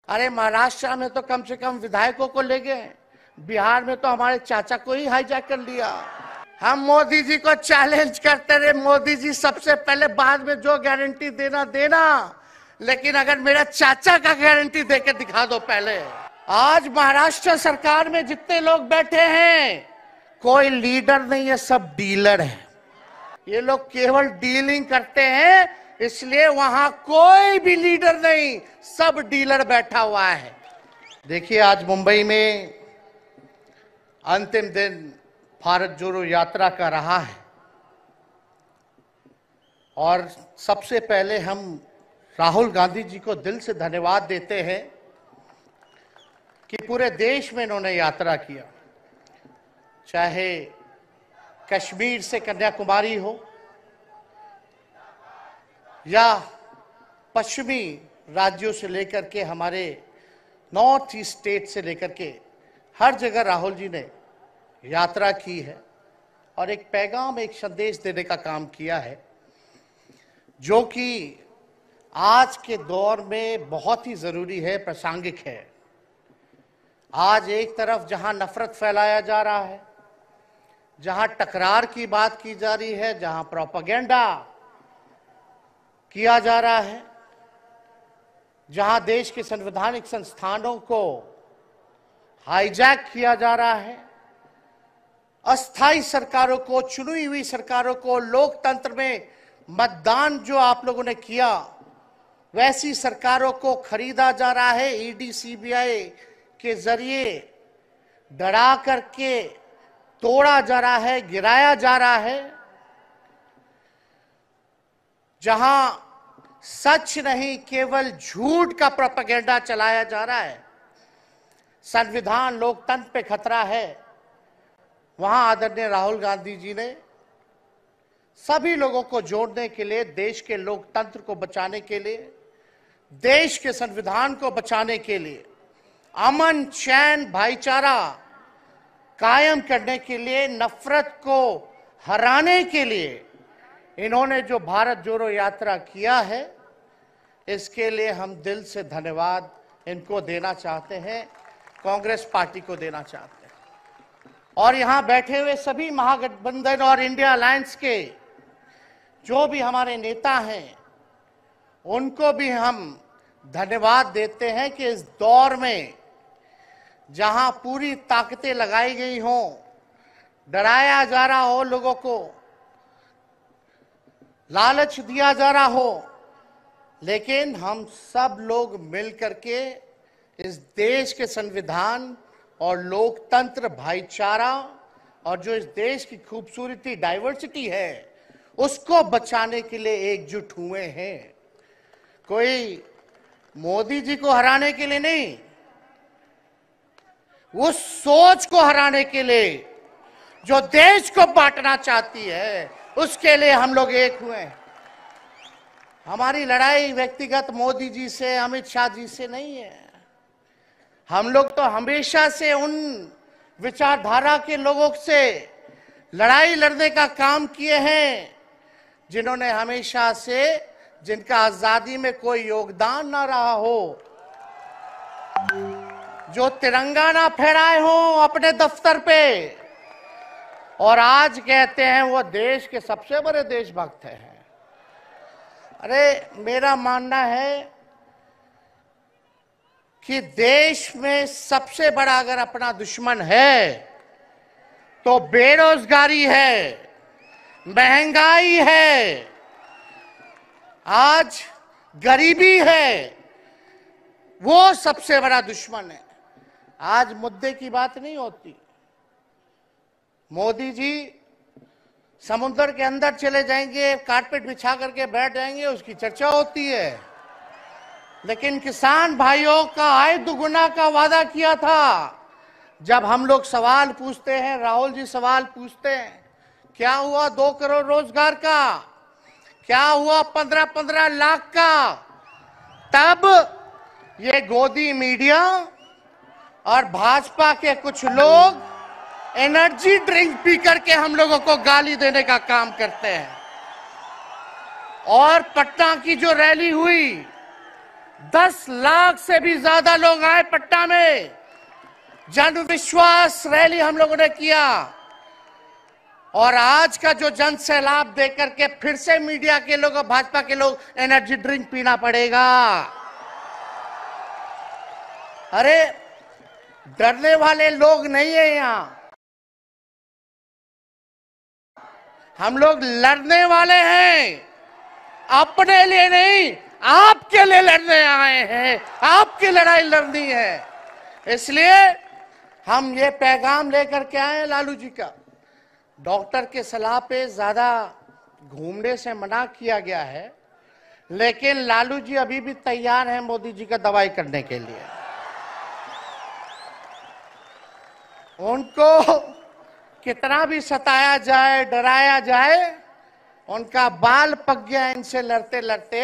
अरे महाराष्ट्र में तो कम से कम विधायकों को ले गए, बिहार में तो हमारे चाचा को ही हाईजैक कर लिया। हम मोदी जी को चैलेंज करते रहे, मोदी जी सबसे पहले, बाद में जो गारंटी देना देना, लेकिन अगर मेरा चाचा का गारंटी देके दिखा दो पहले। आज महाराष्ट्र सरकार में जितने लोग बैठे हैं, कोई लीडर नहीं है, सब डीलर है। ये लोग केवल डीलिंग करते हैं, इसलिए वहां कोई भी लीडर नहीं, सब डीलर बैठा हुआ है। देखिए आज मुंबई में अंतिम दिन भारत जोड़ो यात्रा का रहा है, और सबसे पहले हम राहुल गांधी जी को दिल से धन्यवाद देते हैं कि पूरे देश में इन्होंने यात्रा किया, चाहे कश्मीर से कन्याकुमारी हो या पश्चिमी राज्यों से लेकर के हमारे नॉर्थ ईस्ट स्टेट से लेकर के हर जगह राहुल जी ने यात्रा की है और एक पैगाम, एक संदेश देने का काम किया है, जो कि आज के दौर में बहुत ही जरूरी है, प्रासंगिक है। आज एक तरफ जहां नफरत फैलाया जा रहा है, जहां टकरार की बात की जा रही है, जहां प्रोपेगेंडा किया जा रहा है, जहां देश के संवैधानिक संस्थानों को हाईजैक किया जा रहा है, अस्थाई सरकारों को, चुनी हुई सरकारों को, लोकतंत्र में मतदान जो आप लोगों ने किया, वैसी सरकारों को खरीदा जा रहा है, ईडी सीबीआई के जरिए डरा करके तोड़ा जा रहा है, गिराया जा रहा है। जहां सच नहीं, केवल झूठ का प्रोपेगेंडा चलाया जा रहा है, संविधान लोकतंत्र पे खतरा है, वहां आदरणीय राहुल गांधी जी ने सभी लोगों को जोड़ने के लिए, देश के लोकतंत्र को बचाने के लिए, देश के संविधान को बचाने के लिए, अमन चैन भाईचारा कायम करने के लिए, नफरत को हराने के लिए इन्होंने जो भारत जोड़ो यात्रा किया है, इसके लिए हम दिल से धन्यवाद इनको देना चाहते हैं, कांग्रेस पार्टी को देना चाहते हैं। और यहां बैठे हुए सभी महागठबंधन और इंडिया अलायंस के जो भी हमारे नेता हैं, उनको भी हम धन्यवाद देते हैं कि इस दौर में जहां पूरी ताकतें लगाई गई हों, डराया जा रहा हो, लोगों को लालच दिया जा रहा हो, लेकिन हम सब लोग मिलकर के इस देश के संविधान और लोकतंत्र, भाईचारा और जो इस देश की खूबसूरती, डाइवर्सिटी है, उसको बचाने के लिए एकजुट हुए हैं। कोई मोदी जी को हराने के लिए नहीं, उस सोच को हराने के लिए जो देश को बांटना चाहती है, उसके लिए हम लोग एक हुए हैं। हमारी लड़ाई व्यक्तिगत मोदी जी से, अमित शाह जी से नहीं है। हम लोग तो हमेशा से उन विचारधारा के लोगों से लड़ाई लड़ने का काम किए हैं, जिन्होंने हमेशा से, जिनका आजादी में कोई योगदान ना रहा हो, जो तिरंगा ना फहराए हो अपने दफ्तर पे, और आज कहते हैं वो देश के सबसे बड़े देशभक्त हैं। अरे मेरा मानना है कि देश में सबसे बड़ा अगर अपना दुश्मन है तो बेरोजगारी है, महंगाई है, आज गरीबी है, वो सबसे बड़ा दुश्मन है। आज मुद्दे की बात नहीं होती। मोदी जी समुद्र के अंदर चले जाएंगे, कारपेट बिछा करके बैठ जाएंगे, उसकी चर्चा होती है, लेकिन किसान भाइयों का आय दुगुना का वादा किया था। जब हम लोग सवाल पूछते हैं, राहुल जी सवाल पूछते हैं, क्या हुआ 2 करोड़ रोजगार का, क्या हुआ 15-15 लाख का, तब ये गोदी मीडिया और भाजपा के कुछ लोग एनर्जी ड्रिंक पी करके हम लोगों को गाली देने का काम करते हैं। और पटना की जो रैली हुई, 10 लाख से भी ज्यादा लोग आए पटना में। जन विश्वास रैली हम लोगों ने किया और आज का जो जन सैलाब देकर के फिर से मीडिया के लोग और भाजपा के लोग एनर्जी ड्रिंक पीना पड़ेगा। अरे डरने वाले लोग नहीं है यहां, हम लोग लड़ने वाले हैं, अपने लिए नहीं आपके लिए लड़ने आए हैं, आपकी लड़ाई लड़नी है। इसलिए हम ये पैगाम लेकर के आए हैं लालू जी का। डॉक्टर के सलाह पे ज्यादा घूमने से मना किया गया है, लेकिन लालू जी अभी भी तैयार हैं मोदी जी का दवाई करने के लिए। उनको कितना भी सताया जाए, डराया जाए, उनका बाल पक गया इनसे लड़ते लड़ते,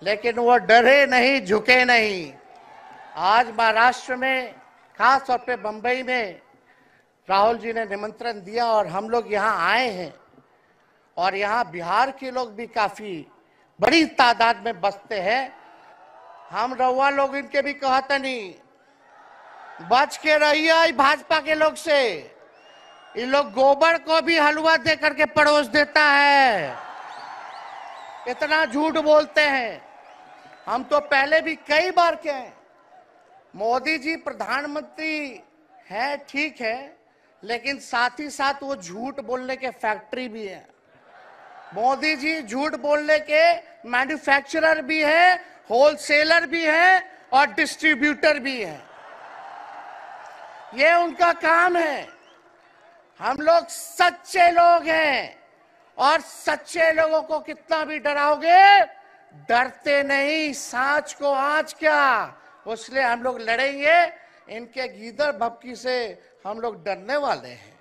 लेकिन वो डरे नहीं, झुके नहीं। आज महाराष्ट्र में, खास तौर पे बंबई में राहुल जी ने निमंत्रण दिया और हम लोग यहाँ आए हैं। और यहाँ बिहार के लोग भी काफी बड़ी तादाद में बसते हैं। हम रउआ लोग इनके भी कहते नहीं, बच के रहिए भाजपा के लोग से। ये लोग गोबर को भी हलवा दे करके परोस देता है, इतना झूठ बोलते हैं। हम तो पहले भी कई बार कहे, मोदी जी प्रधानमंत्री है ठीक है, लेकिन साथ ही साथ वो झूठ बोलने के फैक्ट्री भी है। मोदी जी झूठ बोलने के मैन्युफैक्चरर भी है, होलसेलर भी है और डिस्ट्रीब्यूटर भी है। ये उनका काम है। हम लोग सच्चे लोग हैं और सच्चे लोगों को कितना भी डराओगे, डरते नहीं, सांच को आँच क्या। इसलिए हम लोग लड़ेंगे। इनके गीदड़ भपकी से हम लोग डरने वाले हैं।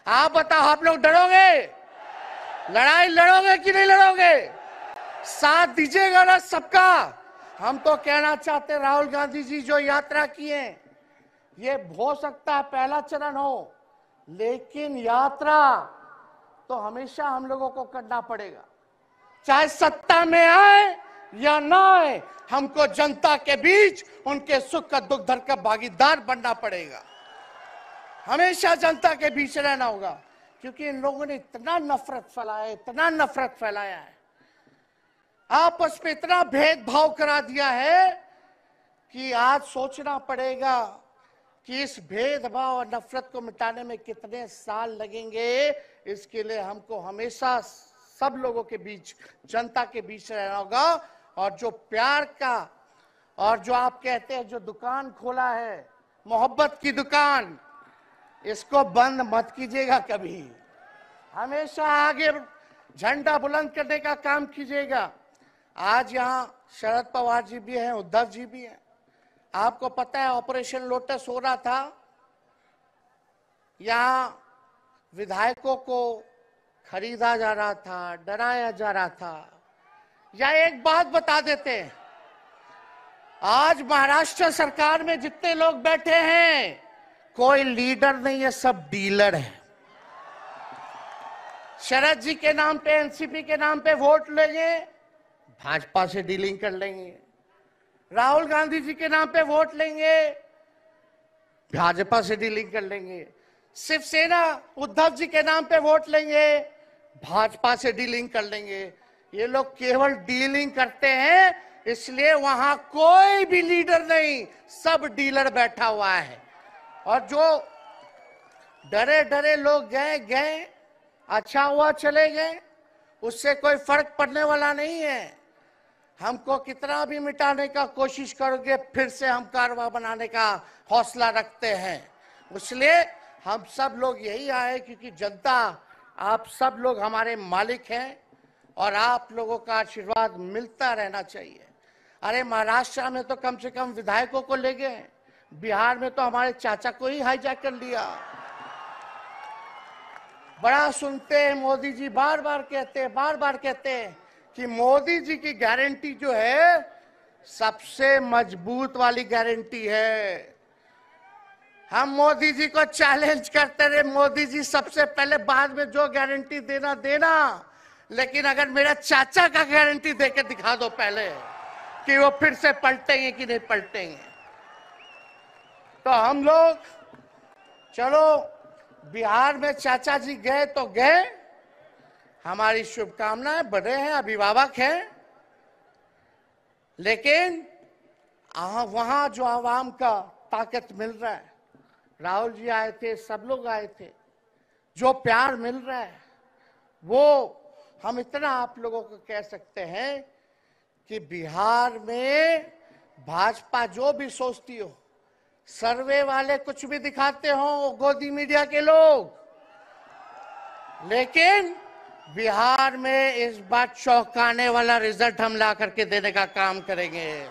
आप बताओ, आप लोग डरोगे? लड़ाई लड़ोगे कि नहीं लड़ोगे? साथ दीजिएगा ना सबका। हम तो कहना चाहते, राहुल गांधी जी जो यात्रा किए, ये हो सकता है पहला चरण हो, लेकिन यात्रा तो हमेशा हम लोगों को करना पड़ेगा। चाहे सत्ता में आए या ना आए, हमको जनता के बीच उनके सुख का दुख दर्द का भागीदार बनना पड़ेगा। हमेशा जनता के बीच रहना होगा, क्योंकि इन लोगों ने इतना नफरत फैलाया, इतना नफरत फैलाया है, आपस में इतना भेदभाव करा दिया है कि आज सोचना पड़ेगा कि इस भेदभाव और नफरत को मिटाने में कितने साल लगेंगे। इसके लिए हमको हमेशा सब लोगों के बीच, जनता के बीच रहना होगा। और जो प्यार का, और जो आप कहते हैं जो दुकान खोला है, मोहब्बत की दुकान, इसको बंद मत कीजिएगा कभी। हमेशा आगे झंडा बुलंद करने का काम कीजिएगा। आज यहाँ शरद पवार जी भी हैं, उद्धव जी भी हैं। आपको पता है ऑपरेशन लोटस हो रहा था, यहाँ विधायकों को खरीदा जा रहा था, डराया जा रहा था। या एक बात बता देते हैं, आज महाराष्ट्र सरकार में जितने लोग बैठे हैं, कोई लीडर नहीं है, सब डीलर है। शरद जी के नाम पे, एनसीपी के नाम पे वोट लेंगे, भाजपा से डीलिंग कर लेंगे। राहुल गांधी जी के नाम पे वोट लेंगे, भाजपा से डीलिंग कर लेंगे। शिवसेना उद्धव जी के नाम पे वोट लेंगे, भाजपा से डीलिंग कर लेंगे। ये लोग केवल डीलिंग करते हैं, इसलिए वहां कोई भी लीडर नहीं, सब डीलर बैठा हुआ है। और जो डरे डरे लोग गए, अच्छा हुआ चले गए, उससे कोई फर्क पड़ने वाला नहीं है। हमको कितना भी मिटाने का कोशिश करोगे, फिर से हम कारवा बनाने का हौसला रखते हैं। इसलिए हम सब लोग यही आए, क्योंकि जनता, आप सब लोग हमारे मालिक हैं और आप लोगों का आशीर्वाद मिलता रहना चाहिए। अरे महाराष्ट्र में तो कम से कम विधायकों को ले गए, बिहार में तो हमारे चाचा को ही हाईजैक कर लिया। बड़ा सुनते हैं, मोदी जी बार बार कहते हैं कि मोदी जी की गारंटी जो है सबसे मजबूत वाली गारंटी है। हम मोदी जी को चैलेंज करते रहे, मोदी जी सबसे पहले, बाद में जो गारंटी देना, लेकिन अगर मेरा चाचा का गारंटी देके दिखा दो पहले, कि वो फिर से पलटेंगे कि नहीं पलटेंगे। तो हम लोग चलो बिहार में चाचा जी गए तो गए, हमारी शुभकामनाएं, बड़े हैं, अभिभावक हैं, लेकिन वहां जो आवाम का ताकत मिल रहा है, राहुल जी आए थे, सब लोग आए थे, जो प्यार मिल रहा है वो हम इतना आप लोगों को कह सकते हैं कि बिहार में भाजपा जो भी सोचती हो, सर्वे वाले कुछ भी दिखाते हो, गोदी मीडिया के लोग, लेकिन बिहार में इस बार चौंकाने वाला रिजल्ट हम ला करके देने का काम करेंगे।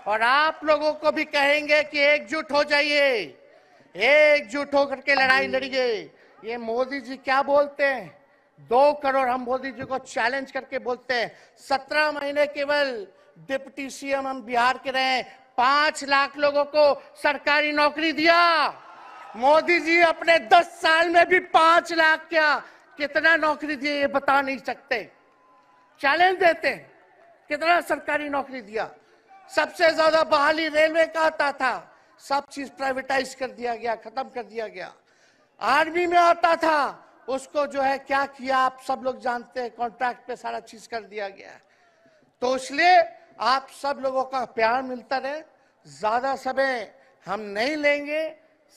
और आप लोगों को भी कहेंगे कि एकजुट हो जाइए, एकजुट होकर के लड़ाई लड़िए। ये मोदी जी क्या बोलते हैं, 2 करोड़, हम मोदी जी को चैलेंज करके बोलते हैं 17 महीने केवल डिप्टी सीएम हम बिहार के रहे, 5 लाख लोगों को सरकारी नौकरी दिया। मोदी जी अपने 10 साल में भी 5 लाख क्या कितना नौकरी दिए ये बता नहीं सकते। चैलेंज देते हैं कितना सरकारी नौकरी दिया। सबसे ज्यादा बहाली रेलवे का आता था, सब चीज प्राइवेटाइज कर दिया गया, खत्म कर दिया गया। आर्मी में आता था, उसको जो है क्या किया आप सब लोग जानते हैं, कॉन्ट्रैक्ट पे सारा चीज कर दिया गया। तो इसलिए आप सब लोगों का प्यार मिलता रहे, ज्यादा समय हम नहीं लेंगे।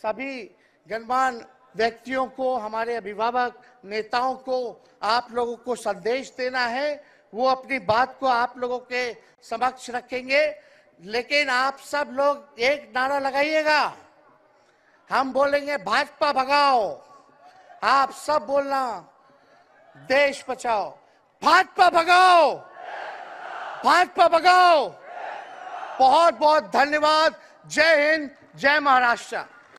सभी गणमान्य व्यक्तियों को, हमारे अभिभावक नेताओं को आप लोगों को संदेश देना है, वो अपनी बात को आप लोगों के समक्ष रखेंगे। लेकिन आप सब लोग एक नारा लगाइएगा, हम बोलेंगे भाजपा भगाओ, आप सब बोलना देश बचाओ, भाजपा भगाओ, भाजपा भगाओ। बहुत बहुत धन्यवाद। जय हिंद, जय महाराष्ट्र।